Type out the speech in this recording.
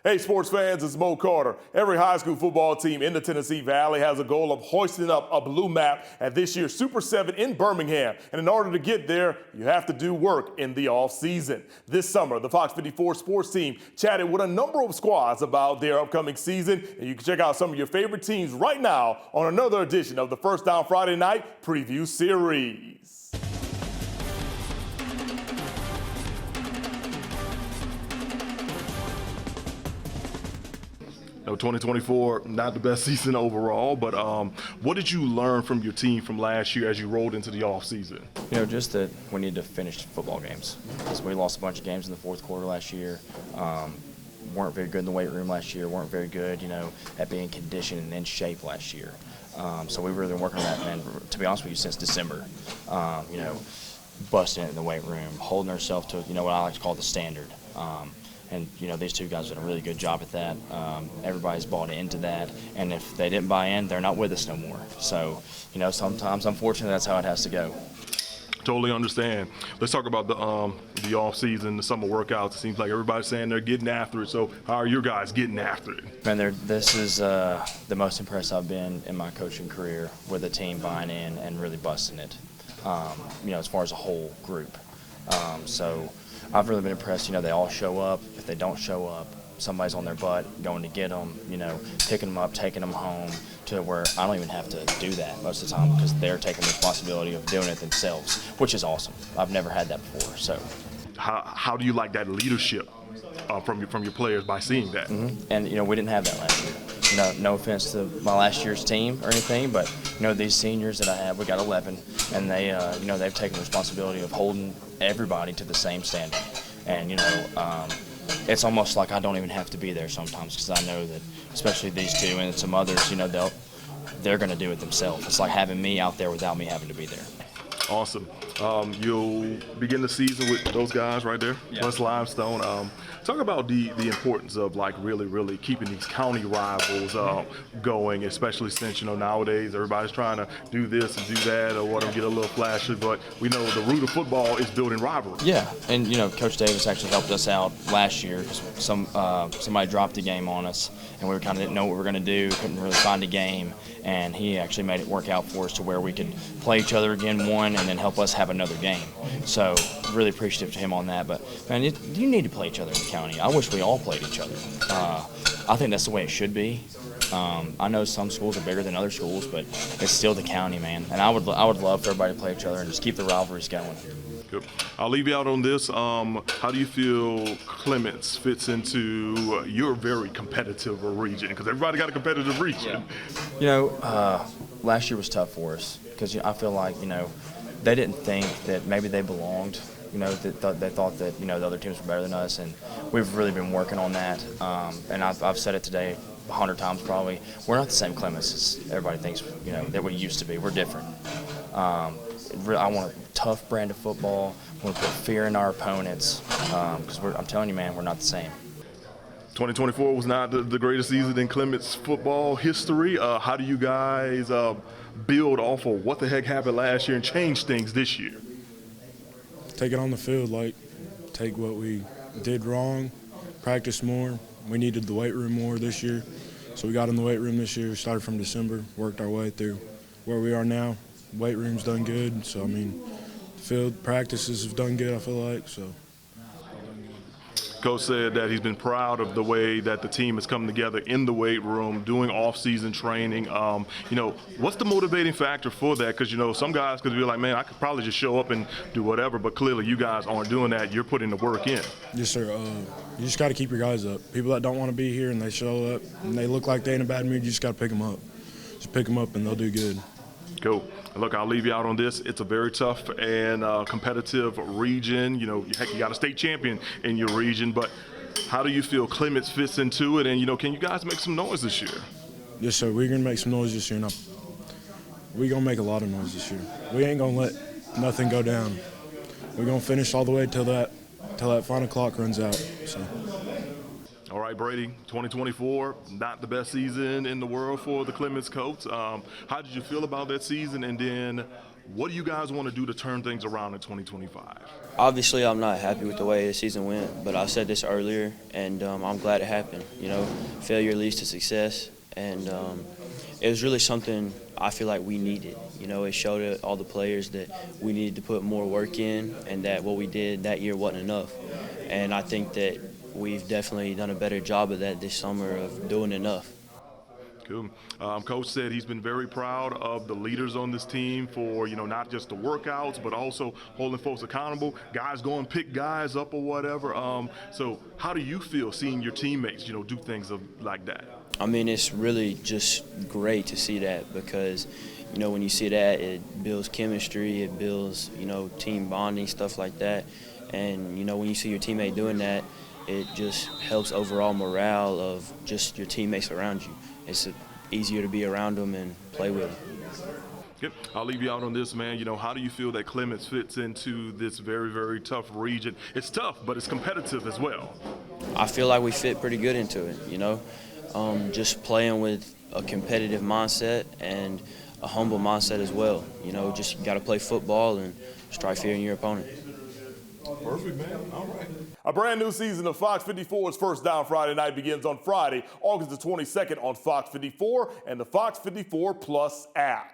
Hey, sports fans, it's Mo Carter. Every high school football team in the Tennessee Valley has a goal of hoisting up a blue map at this year's Super 7 in Birmingham. And in order to get there, you have to do work in the off-season. This summer, the Fox 54 sports team chatted with a number of squads about their upcoming season. And you can check out some of your favorite teams right now on another edition of the First Down Friday Night Preview Series. 2024, not the best season overall, but what did you learn from your team from last year as you rolled into the offseason? Just that we need to finish football games. Because we lost a bunch of games in the fourth quarter last year. Weren't very good in the weight room last year. Weren't very good, at being conditioned and in shape last year. So we've really been working on that, man, to be honest with you, since December. Busting it in the weight room, holding ourselves to, what I like to call the standard. And, these two guys have done a really good job at that. Everybody's bought into that. And if they didn't buy in, they're not with us no more. So, sometimes, unfortunately, that's how it has to go. Totally understand. Let's talk about the off season, the summer workouts. It seems like everybody's saying they're getting after it. So how are your guys getting after it? Man, this is the most impressed I've been in my coaching career with the team buying in and really busting it, as far as a whole group. So I've really been impressed. They all show up. If they don't show up, somebody's on their butt going to get them, picking them up, taking them home, to where I don't even have to do that most of the time because they're taking the responsibility of doing it themselves, which is awesome. I've never had that before. So how do you like that leadership from your players by seeing that? Mm-hmm. And, we didn't have that last year. No offense to my last year's team or anything, but, these seniors that I have, we got 11, and they, they've taken the responsibility of holding everybody to the same standard. And, it's almost like I don't even have to be there sometimes because I know that, especially these two and some others, they're going to do it themselves. It's like having me out there without me having to be there. Awesome. You'll begin the season with those guys right there, plus Limestone. Talk about the importance of really keeping these county rivals going, especially since nowadays everybody's trying to do this and do that or want to get a little flashy. But we know the root of football is building rivalry. Yeah, and Coach Davis actually helped us out last year because somebody dropped a game on us and we kind of didn't know what we were going to do, couldn't really find a game, and he actually made it work out for us to where we could play each other again one and then help us have another game. So really appreciative to him on that. But man, you need to play each other in the county. I wish we all played each other. I think that's the way it should be. I know some schools are bigger than other schools, but it's still the county, man. And I would love for everybody to play each other and just keep the rivalries going. Good. I'll leave you out on this. How do you feel Clements fits into your very competitive region? Because everybody got a competitive region. Yeah. Last year was tough for us because I feel like, they didn't think that maybe they belonged. They thought that, the other teams were better than us, and we've really been working on that. And I've said it today 100 times probably. We're not the same Clements as everybody thinks, that we used to be. We're different. I want a tough brand of football. I want to put fear in our opponents because I'm telling you, man, we're not the same. 2024 was not the greatest season in Clements football history. How do you guys build off of what the heck happened last year and change things this year? Take it on the field, take what we did wrong, practice more. We needed the weight room more this year, so we got in the weight room this year. Started from December, worked our way through where we are now. Weight room's done good, so field practices have done good, I feel like. So. Coach said that he's been proud of the way that the team has come together in the weight room, doing off-season training. What's the motivating factor for that? Because, some guys could be like, man, I could probably just show up and do whatever, but clearly you guys aren't doing that. You're putting the work in. Yes, sir. You just got to keep your guys up. People that don't want to be here and they show up and they look like they're in a bad mood, you just got to pick them up. Just pick them up and they'll do good. Cool. Look, I'll leave you out on this. It's a very tough and competitive region. Heck, you got a state champion in your region, but how do you feel Clements fits into it? And, can you guys make some noise this year? Yes, sir. We're going to make some noise this year. We're going to make a lot of noise this year. We ain't going to let nothing go down. We're going to finish all the way till that final clock runs out. So. All right, Brady, 2024, not the best season in the world for the Clements Colts. How did you feel about that season? And then What do you guys want to do to turn things around in 2025? Obviously, I'm not happy with the way the season went, but I said this earlier, and I'm glad it happened. You know, failure leads to success, and it was really something I feel like we needed. You know, it showed all the players that we needed to put more work in, and that what we did that year wasn't enough. And I think that we've definitely done a better job of that this summer of doing enough. Cool. Coach said he's been very proud of the leaders on this team for, you know, not just the workouts, but also holding folks accountable, guys going pick guys up or whatever. So how do you feel seeing your teammates, you know, do things like that? I mean, it's really just great to see that because, you know, when you see that, it builds chemistry, it builds, you know, team bonding, stuff like that. And, you know, when you see your teammate doing that, it just helps overall morale of just your teammates around you. It's easier to be around them and play with them. Yep. I'll leave you out on this, man. You know, how do you feel that Clements fits into this very, very tough region? It's tough, but it's competitive as well. I feel like we fit pretty good into it, you know. Just playing with a competitive mindset and a humble mindset as well. You know, just got to play football and strike fear in your opponent. Perfect, man. All right. A brand new season of Fox 54's First Down Friday Night begins on Friday, August the 22nd on Fox 54 and the Fox 54 Plus app.